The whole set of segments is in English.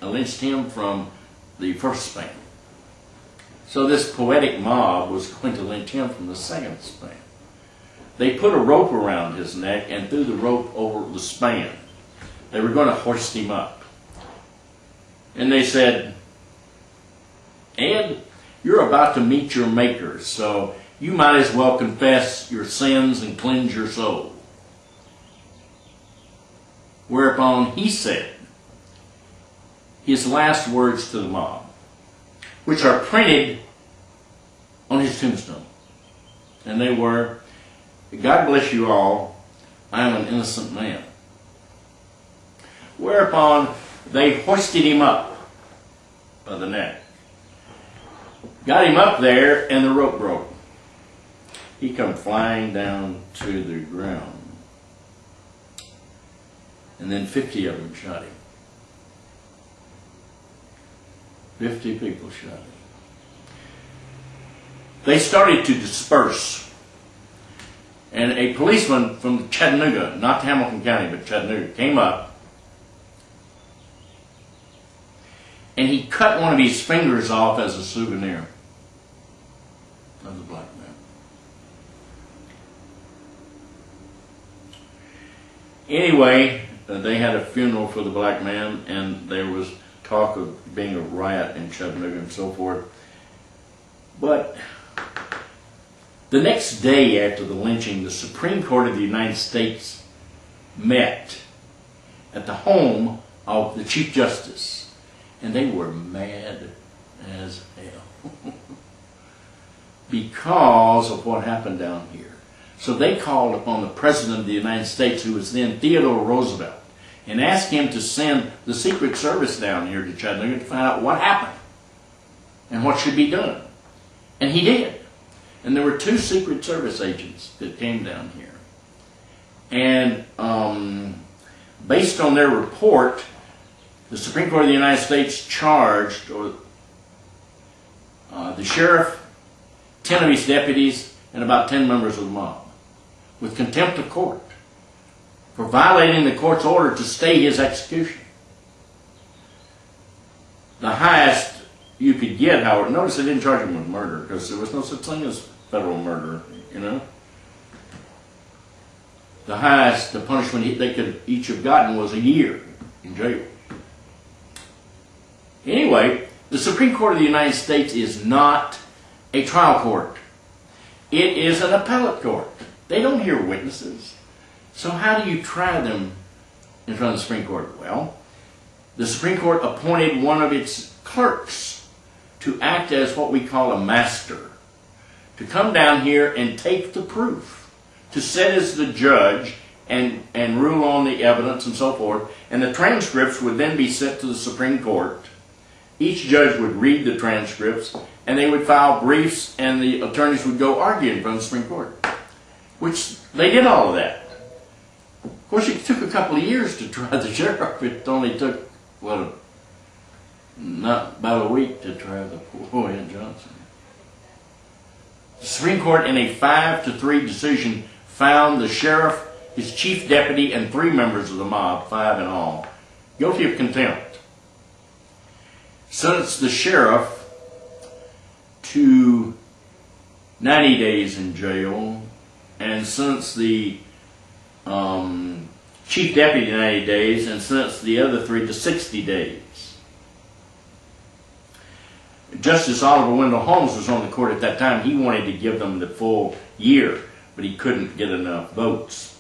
lynched him from the first span. So this poetic mob was going to lynch him from the second span. They put a rope around his neck and threw the rope over the span. They were going to hoist him up. And they said, Ed, you're about to meet your Maker, so you might as well confess your sins and cleanse your soul. Whereupon he said his last words to the mob, which are printed on his tombstone. And they were, God bless you all, I am an innocent man. Whereupon they hoisted him up by the neck. Got him up there and the rope broke. He come flying down to the ground. And then 50 of them shot him. 50 people shot him. They started to disperse. And a policeman from Chattanooga, not Hamilton County, but Chattanooga, came up. And he cut one of his fingers off as a souvenir of the black man. Anyway, they had a funeral for the black man, and there was talk of being a riot in Chattanooga and so forth. But the next day after the lynching, the Supreme Court of the United States met at the home of the Chief Justice, and they were mad as hell because of what happened down here. So they called upon the President of the United States, who was then Theodore Roosevelt, and asked him to send the Secret Service down here to Chattanooga to find out what happened and what should be done. And he did. And there were 2 Secret Service agents that came down here. And based on their report, the Supreme Court of the United States charged the sheriff, 10 of his deputies, and about 10 members of the mob with contempt of court for violating the court's order to stay his execution. The highest you could get, however, notice they didn't charge him with murder because there was no such thing as federal murder, you know. The highest, the punishment they could each have gotten was a year in jail. Anyway, the Supreme Court of the United States is not a trial court. It is an appellate court. They don't hear witnesses. So how do you try them in front of the Supreme Court? Well, the Supreme Court appointed one of its clerks to act as what we call a master, to come down here and take the proof, to sit as the judge and rule on the evidence and so forth, and the transcripts would then be sent to the Supreme Court. Each judge would read the transcripts, and they would file briefs, and the attorneys would go argue in front of the Supreme Court, which they did all of that. Of course, it took a couple of years to try the sheriff. It only took, well, not about a week to try the poor Ed Johnson. The Supreme Court, in a 5-3 decision, found the sheriff, his chief deputy, and 3 members of the mob, 5 in all, guilty of contempt. Sentenced the sheriff to 90 days in jail, and sentenced the chief deputy to 90 days, and sentenced the other 3 to 60 days. Justice Oliver Wendell Holmes was on the court at that time. He wanted to give them the full year, but he couldn't get enough votes.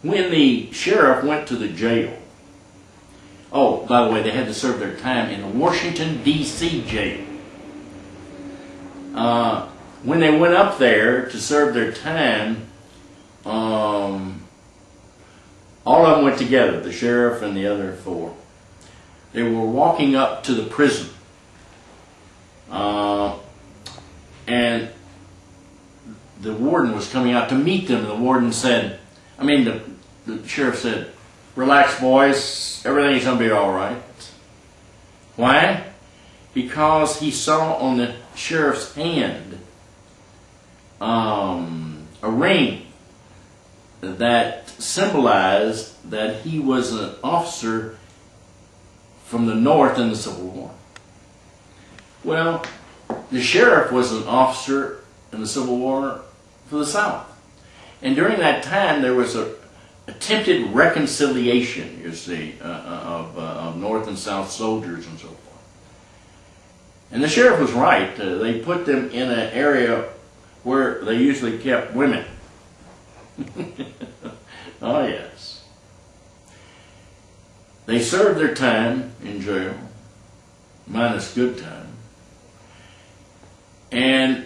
When the sheriff went to the jail, oh, by the way, they had to serve their time in the Washington, D.C. jail. When they went up there to serve their time, all of them went together, the sheriff and the other 4. They were walking up to the prison, and the warden was coming out to meet them, and the warden said, the sheriff said, "Relax, boys, everything's going to be all right." Why? Because he saw on the sheriff's hand a ring that symbolized that he was an officer from the North in the Civil War. Well, the sheriff was an officer in the Civil War for the South. And during that time, there was a attempted reconciliation, you see, of North and South soldiers and so forth. And the sheriff was right. They put them in an area where they usually kept women. Oh, yes. They served their time in jail, minus good time. And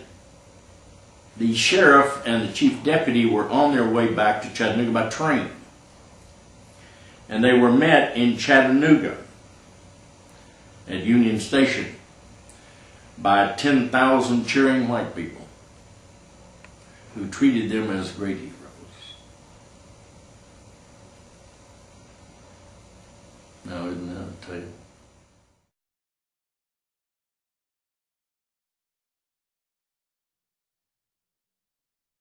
the sheriff and the chief deputy were on their way back to Chattanooga by train. And they were met in Chattanooga at Union Station by 10,000 cheering white people who treated them as great heroes. Now, isn't that a tale?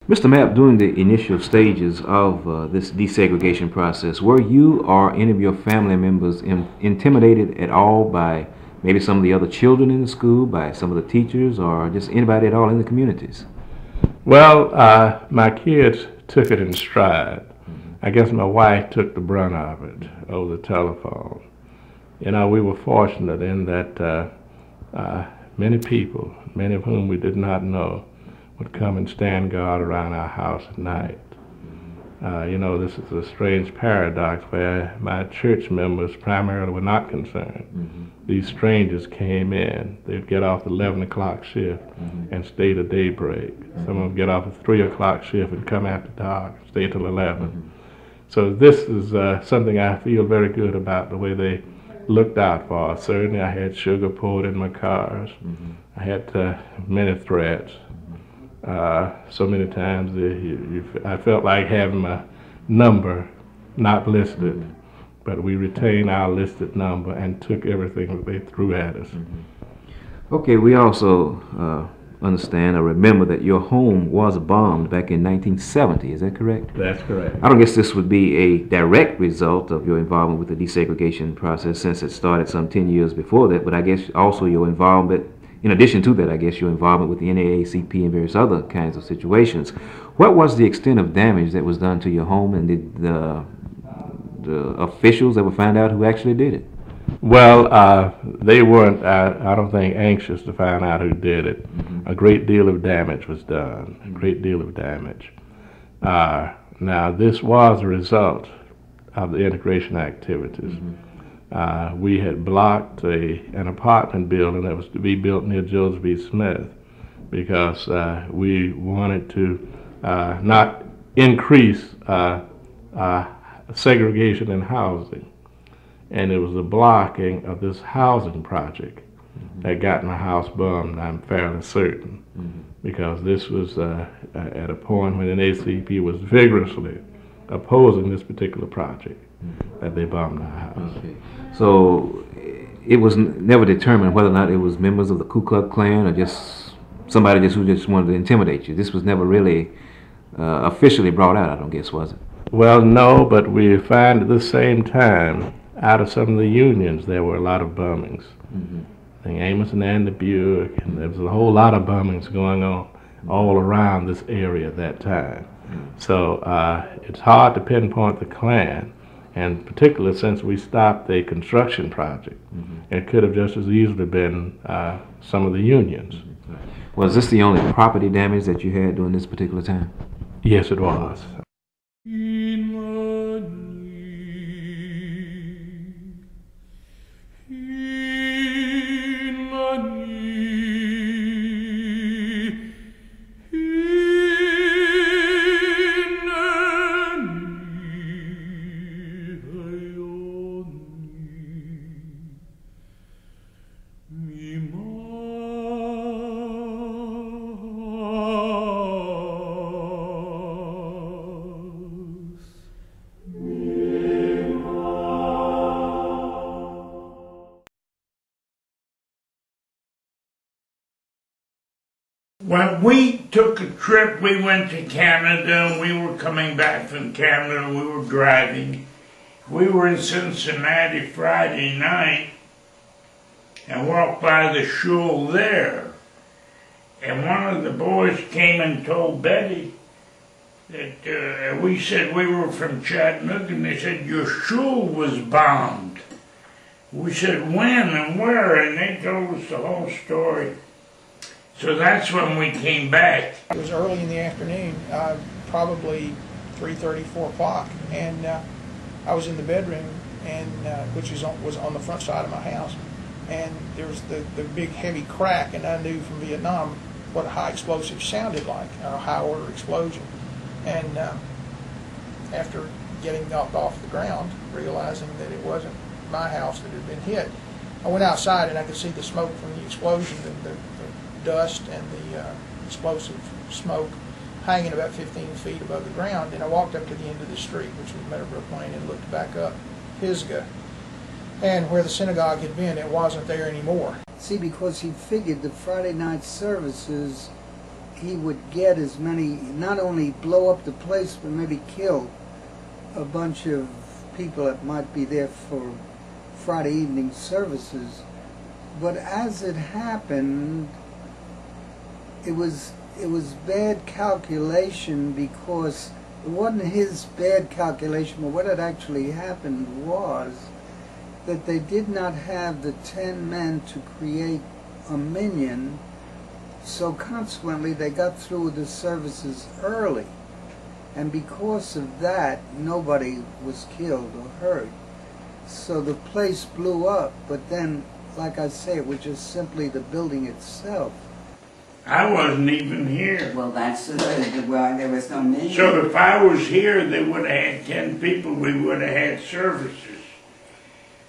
Mr. Mapp, during the initial stages of this desegregation process, were you or any of your family members intimidated at all by maybe some of the other children in the school, by some of the teachers, or just anybody at all in the communities? Well, my kids took it in stride. I guess my wife took the brunt of it over the telephone. You know, we were fortunate in that many people, many of whom we did not know, would come and stand guard around our house at night. You know, this is a strange paradox where my church members primarily were not concerned. These strangers came in. They'd get off the 11 o'clock shift and stay to daybreak. Some of them get off the 3 o'clock shift and come after dark, stay till 11. So this is something I feel very good about, the way they looked out for us. Certainly I had sugar poured in my cars. I had many threats. So many times I felt like having my number not listed, but we retained our listed number and took everything that they threw at us. Okay, we also understand or remember that your home was bombed back in 1970, is that correct? That's correct. I don't guess this would be a direct result of your involvement with the desegregation process, since it started some 10 years before that, but I guess also your involvement, in addition to that, I guess your involvement with the NAACP and various other kinds of situations. What was the extent of damage that was done to your home, and did the officials ever find out who actually did it? Well, they weren't, I don't think, anxious to find out who did it. A great deal of damage was done, a great deal of damage. Now, this was a result of the integration activities. We had blocked an apartment building that was to be built near Joseph B. Smith because we wanted to not increase segregation in housing. And it was the blocking of this housing project that got my house bombed, I'm fairly certain, because this was at a point when the NAACP was vigorously opposing this particular project that they bombed our house. Okay. So it was never determined whether or not it was members of the Ku Klux Klan or just somebody who just wanted to intimidate you. This was never really officially brought out, I don't guess, was it? Well, no, but we find at the same time, out of some of the unions, there were a lot of bombings. I think Amos and Andy Buick, and there was a whole lot of bombings going on all around this area at that time. So it's hard to pinpoint the Klan, and particularly since we stopped the construction project. It could have just as easily been some of the unions. Was this the only property damage that you had during this particular time? Yes, it was. When we took a trip, we went to Canada, and we were coming back from Canada, we were driving. We were in Cincinnati Friday night, and walked by the shul there. And one of the boys came and told Betty that we said we were from Chattanooga, and they said, your shul was bombed. We said, when and where? And they told us the whole story. So that's when we came back. It was early in the afternoon, probably 3:30, 4 o'clock, and I was in the bedroom, and which was on the front side of my house, and there was the big heavy crack, and I knew from Vietnam what a high explosive sounded like, a high order explosion. And after getting knocked off the ground, realizing that it wasn't my house that had been hit, I went outside and I could see the smoke from the explosion, the dust and the explosive smoke hanging about 15 feet above the ground. And I walked up to the end of the street, which was Meadowbrook Lane, and looked back up Pisgah. And where the synagogue had been, it wasn't there anymore. See, because he figured the Friday night services, he would get as many, not only blow up the place, but maybe kill a bunch of people that might be there for Friday evening services. But as it happened, it was bad calculation, because it wasn't his bad calculation, but what had actually happened was that they did not have the 10 men to create a minyan, so consequently they got through the services early, and because of that nobody was killed or hurt. So the place blew up, but then, like I say, it was just simply the building itself. I wasn't even here. Well, that's well, there was no minyan. So if I was here, they would have had 10 people, we would have had services.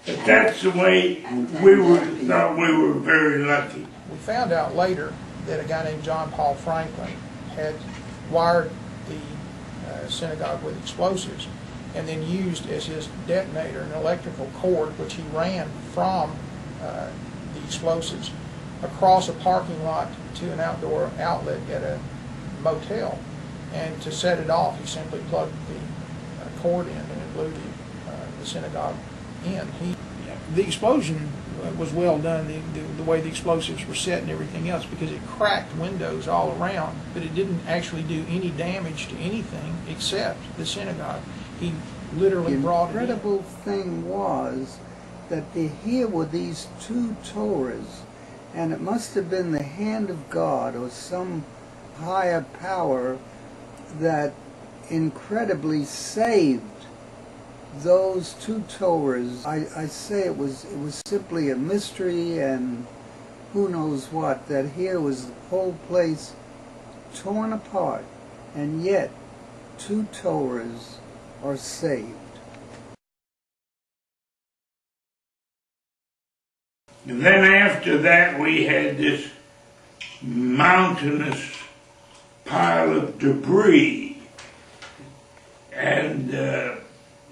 But that's the way thought we were very lucky. We found out later that a guy named John Paul Franklin had wired the synagogue with explosives, and then used as his detonator an electrical cord which he ran from the explosives across a parking lot to an outdoor outlet at a motel. And to set it off, he simply plugged the cord in, and it blew the synagogue in. The explosion was well done, the way the explosives were set and everything else, because it cracked windows all around, but it didn't actually do any damage to anything except the synagogue. He literally brought it in. The incredible thing was that here were these 2 Torahs, and it must have been the hand of God or some higher power that incredibly saved those 2 Torahs. I say it was simply a mystery, and who knows what, that here was the whole place torn apart, and yet 2 Torahs are saved. And then after that we had this mountainous pile of debris, and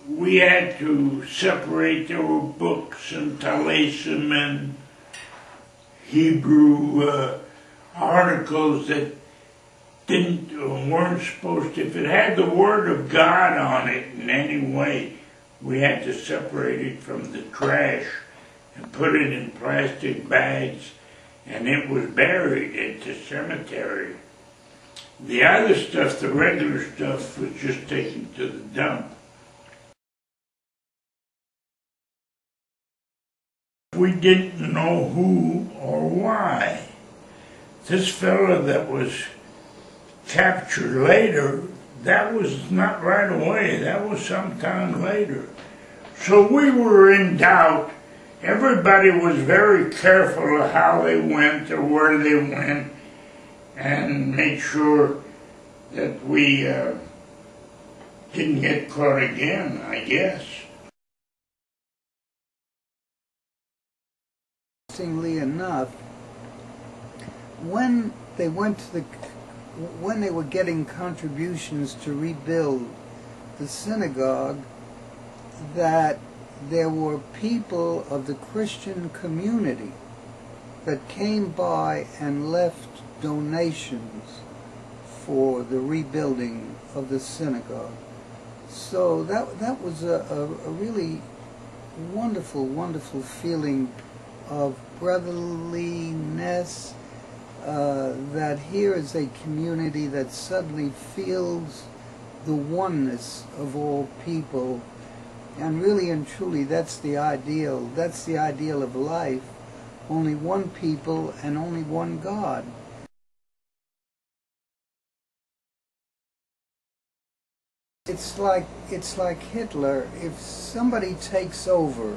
we had to separate. There were books and Talmudim and Hebrew articles that weren't supposed to. If it had the Word of God on it in any way, we had to separate it from the trash and put it in plastic bags, and it was buried at the cemetery. The other stuff, the regular stuff, was just taken to the dump. We didn't know who or why. This fellow that was captured later, that was not right away, that was sometime later. So we were in doubt. Everybody was very careful of how they went or where they went, and made sure that we didn't get caught again, I guess. Interestingly enough, when they were getting contributions to rebuild the synagogue, that there were people of the Christian community that came by and left donations for the rebuilding of the synagogue. So that was a really wonderful, wonderful feeling of brotherliness, that here is a community that suddenly feels the oneness of all people. And really and truly, that's the ideal. That's the ideal of life. Only one people and only one God. It's like Hitler. If somebody takes over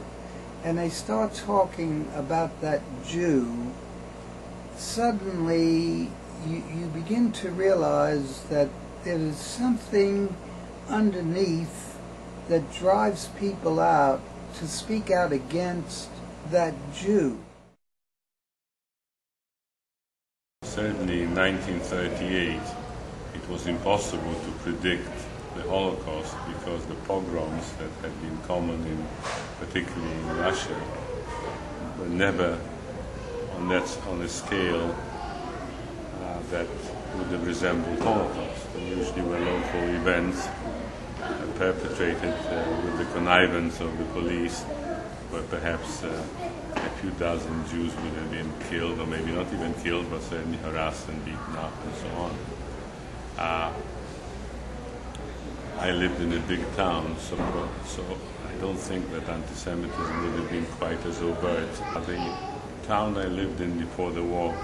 and they start talking about that Jew, suddenly you begin to realize that there is something underneath that drives people out to speak out against that Jew. Certainly in 1938 it was impossible to predict the Holocaust because the pogroms that had been common particularly in Russia were never on a scale that would have resembled Holocaust. They usually were local events perpetrated with the connivance of the police, where perhaps a few dozen Jews would have been killed, or maybe not even killed, but certainly harassed and beaten up and so on. I lived in a big town, so I don't think that anti-Semitism would have been quite as overt. The town I lived in before the war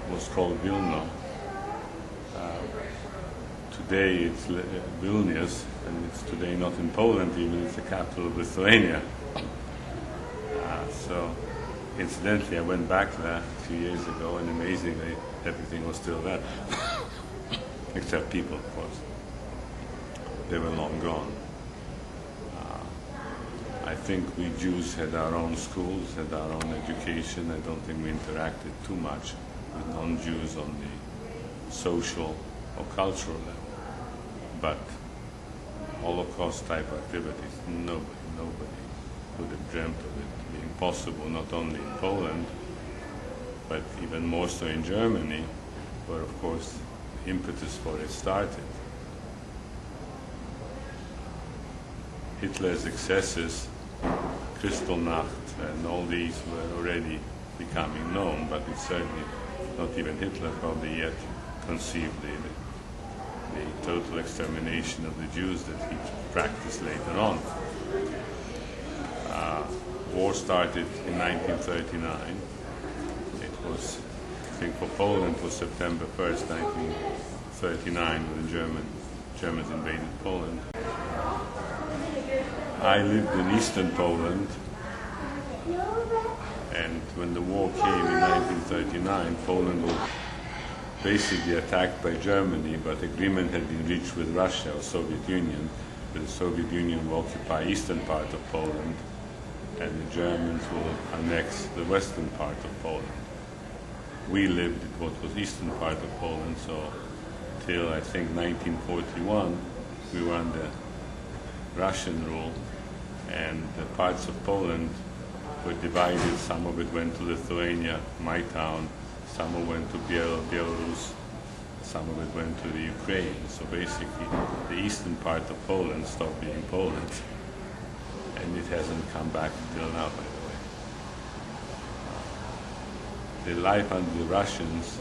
was called Vilna. Today it's Vilnius, and it's today not in Poland even, it's the capital of Lithuania. So incidentally, I went back there a few years ago, and amazingly everything was still there. Except people, of course. They were long gone. I think we Jews had our own schools, had our own education. I don't think we interacted too much with non-Jews on the social or cultural level. But Holocaust-type activities, nobody would have dreamt of it being possible, not only in Poland, but even more so in Germany, where, of course, the impetus for it started. Hitler's excesses, Kristallnacht, and all these were already becoming known, but it's certainly not even Hitler probably yet conceived the total extermination of the Jews that he practiced later on. War started in 1939. It was, I think for Poland, it was September 1st, 1939, when the Germans invaded Poland. I lived in eastern Poland, and when the war came in 1939, Poland was basically attacked by Germany, but agreement had been reached with Russia or Soviet Union, that the Soviet Union will occupy eastern part of Poland, and the Germans will annex the western part of Poland. We lived in what was eastern part of Poland, so till I think 1941 we were under Russian rule, and the parts of Poland were divided. Some of it went to Lithuania, my town, some of it went to Belarus, some of it went to the Ukraine. So basically the eastern part of Poland stopped being Poland, and it hasn't come back until now, by the way. The life under the Russians,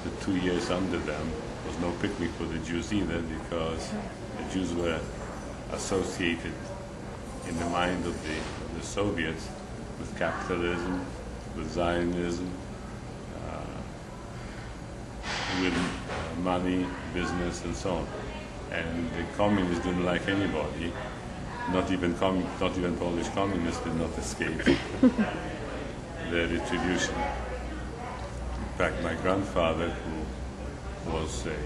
the 2 years under them, was no picnic for the Jews either, because the Jews were associated in the mind of the Soviets with capitalism, with Zionism, with money, business, and so on. And the communists didn't like anybody. Not even Polish communists did not escape their retribution. In fact, my grandfather, who was a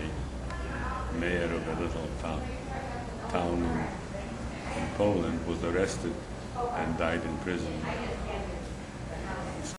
mayor of a little town in Poland, was arrested and died in prison